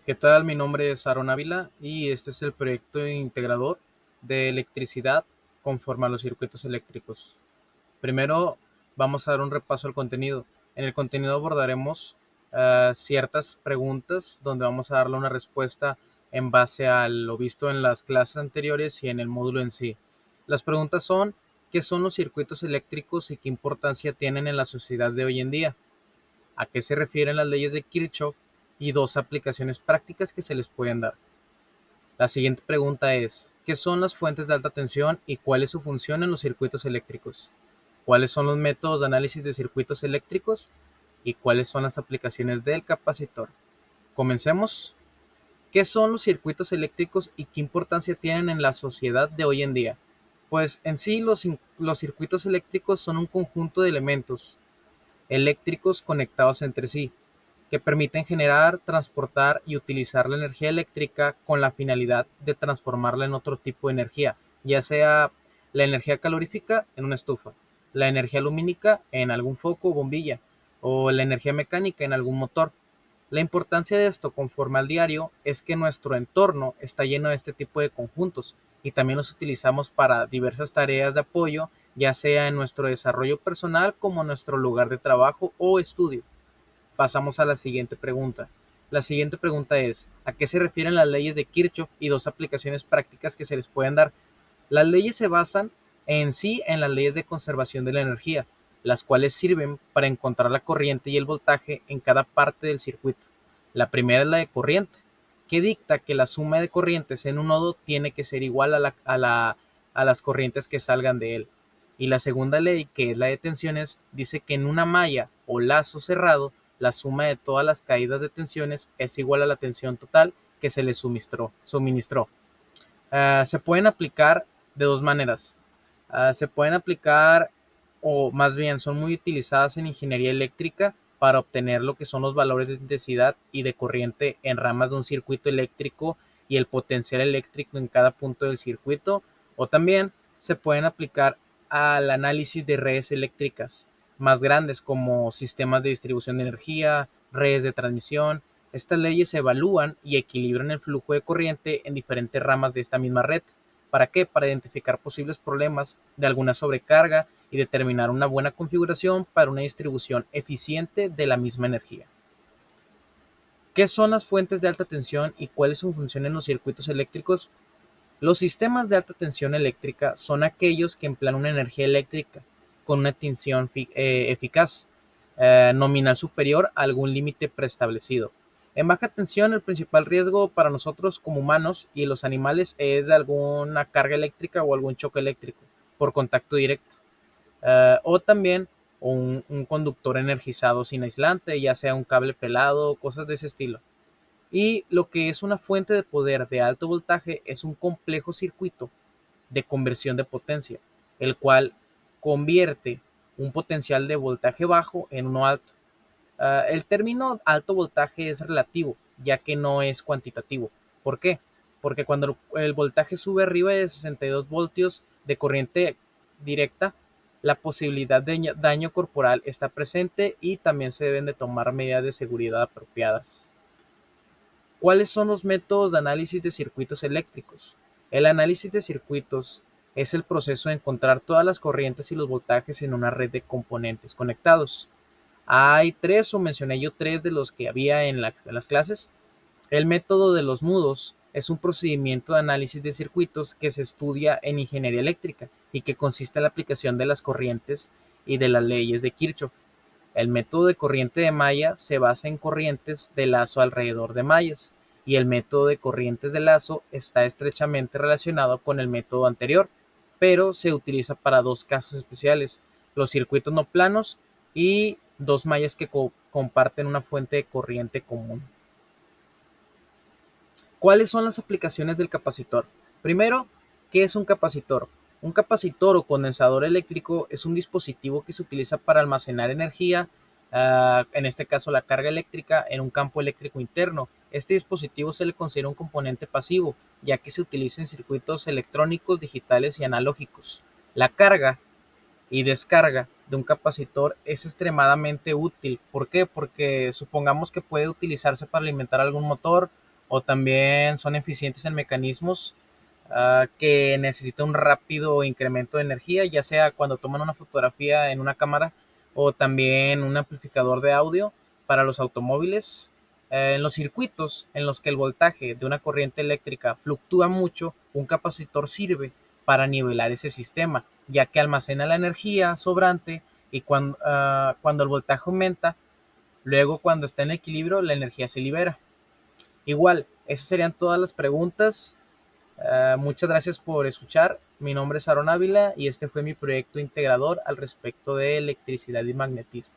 ¿Qué tal? Mi nombre es Aaron Ávila y este es el proyecto integrador de electricidad conforme a los circuitos eléctricos. Primero vamos a dar un repaso al contenido. En el contenido abordaremos ciertas preguntas donde vamos a darle una respuesta en base a lo visto en las clases anteriores y en el módulo en sí. Las preguntas son: ¿qué son los circuitos eléctricos y qué importancia tienen en la sociedad de hoy en día? ¿A qué se refieren las leyes de Kirchhoff? Y dos aplicaciones prácticas que se les pueden dar. La siguiente pregunta es: ¿qué son las fuentes de alta tensión y cuál es su función en los circuitos eléctricos? ¿Cuáles son los métodos de análisis de circuitos eléctricos? ¿Y cuáles son las aplicaciones del capacitor? Comencemos. ¿Qué son los circuitos eléctricos y qué importancia tienen en la sociedad de hoy en día? Pues en sí los circuitos eléctricos son un conjunto de elementos eléctricos conectados entre sí, que permiten generar, transportar y utilizar la energía eléctrica con la finalidad de transformarla en otro tipo de energía, ya sea la energía calorífica en una estufa, la energía lumínica en algún foco o bombilla, o la energía mecánica en algún motor. La importancia de esto conforme al diario es que nuestro entorno está lleno de este tipo de conjuntos y también los utilizamos para diversas tareas de apoyo, ya sea en nuestro desarrollo personal como en nuestro lugar de trabajo o estudio. Pasamos a la siguiente pregunta. La siguiente pregunta es: ¿a qué se refieren las leyes de Kirchhoff y dos aplicaciones prácticas que se les pueden dar? Las leyes se basan en sí en las leyes de conservación de la energía, las cuales sirven para encontrar la corriente y el voltaje en cada parte del circuito. La primera es la de corriente, que dicta que la suma de corrientes en un nodo tiene que ser igual a las corrientes que salgan de él. Y la segunda ley, que es la de tensiones, dice que en una malla o lazo cerrado, la suma de todas las caídas de tensiones es igual a la tensión total que se le suministró. Se pueden aplicar de dos maneras. Se pueden aplicar, o más bien son muy utilizadas en ingeniería eléctrica para obtener lo que son los valores de intensidad y de corriente en ramas de un circuito eléctrico y el potencial eléctrico en cada punto del circuito, o también se pueden aplicar al análisis de redes eléctricas más grandes como sistemas de distribución de energía, redes de transmisión. Estas leyes evalúan y equilibran el flujo de corriente en diferentes ramas de esta misma red. ¿Para qué? Para identificar posibles problemas de alguna sobrecarga y determinar una buena configuración para una distribución eficiente de la misma energía. ¿Qué son las fuentes de alta tensión y cuál es su función en los circuitos eléctricos? Los sistemas de alta tensión eléctrica son aquellos que emplean una energía eléctrica con una tensión eficaz, nominal superior a algún límite preestablecido. En baja tensión, el principal riesgo para nosotros como humanos y los animales es de alguna carga eléctrica o algún choque eléctrico por contacto directo. O también un conductor energizado sin aislante, ya sea un cable pelado, cosas de ese estilo. Y lo que es una fuente de poder de alto voltaje es un complejo circuito de conversión de potencia, el cual convierte un potencial de voltaje bajo en uno alto. El término alto voltaje es relativo, ya que no es cuantitativo. ¿Por qué? Porque cuando el voltaje sube arriba de 62 voltios de corriente directa, la posibilidad de daño corporal está presente y también se deben de tomar medidas de seguridad apropiadas. ¿Cuáles son los métodos de análisis de circuitos eléctricos? El análisis de circuitos es el proceso de encontrar todas las corrientes y los voltajes en una red de componentes conectados. Hay tres, o mencioné yo tres de los que había en las clases. El método de los nudos es un procedimiento de análisis de circuitos que se estudia en ingeniería eléctrica y que consiste en la aplicación de las corrientes y de las leyes de Kirchhoff. El método de corriente de malla se basa en corrientes de lazo alrededor de mallas, y el método de corrientes de lazo está estrechamente relacionado con el método anterior, pero se utiliza para dos casos especiales: los circuitos no planos y dos mallas que comparten una fuente de corriente común. ¿Cuáles son las aplicaciones del capacitor? Primero, ¿qué es un capacitor? Un capacitor o condensador eléctrico es un dispositivo que se utiliza para almacenar energía, en este caso la carga eléctrica, en un campo eléctrico interno. Este dispositivo se le considera un componente pasivo, ya que se utiliza en circuitos electrónicos, digitales y analógicos. La carga y descarga de un capacitor es extremadamente útil. ¿Por qué? Porque supongamos que puede utilizarse para alimentar algún motor o también son eficientes en mecanismos que necesitan un rápido incremento de energía, ya sea cuando toman una fotografía en una cámara o también un amplificador de audio para los automóviles. En los circuitos en los que el voltaje de una corriente eléctrica fluctúa mucho, un capacitor sirve para nivelar ese sistema, ya que almacena la energía sobrante y cuando el voltaje aumenta, luego cuando está en equilibrio, la energía se libera. Igual, esas serían todas las preguntas. Muchas gracias por escuchar. Mi nombre es Aaron Ávila y este fue mi proyecto integrador al respecto de electricidad y magnetismo.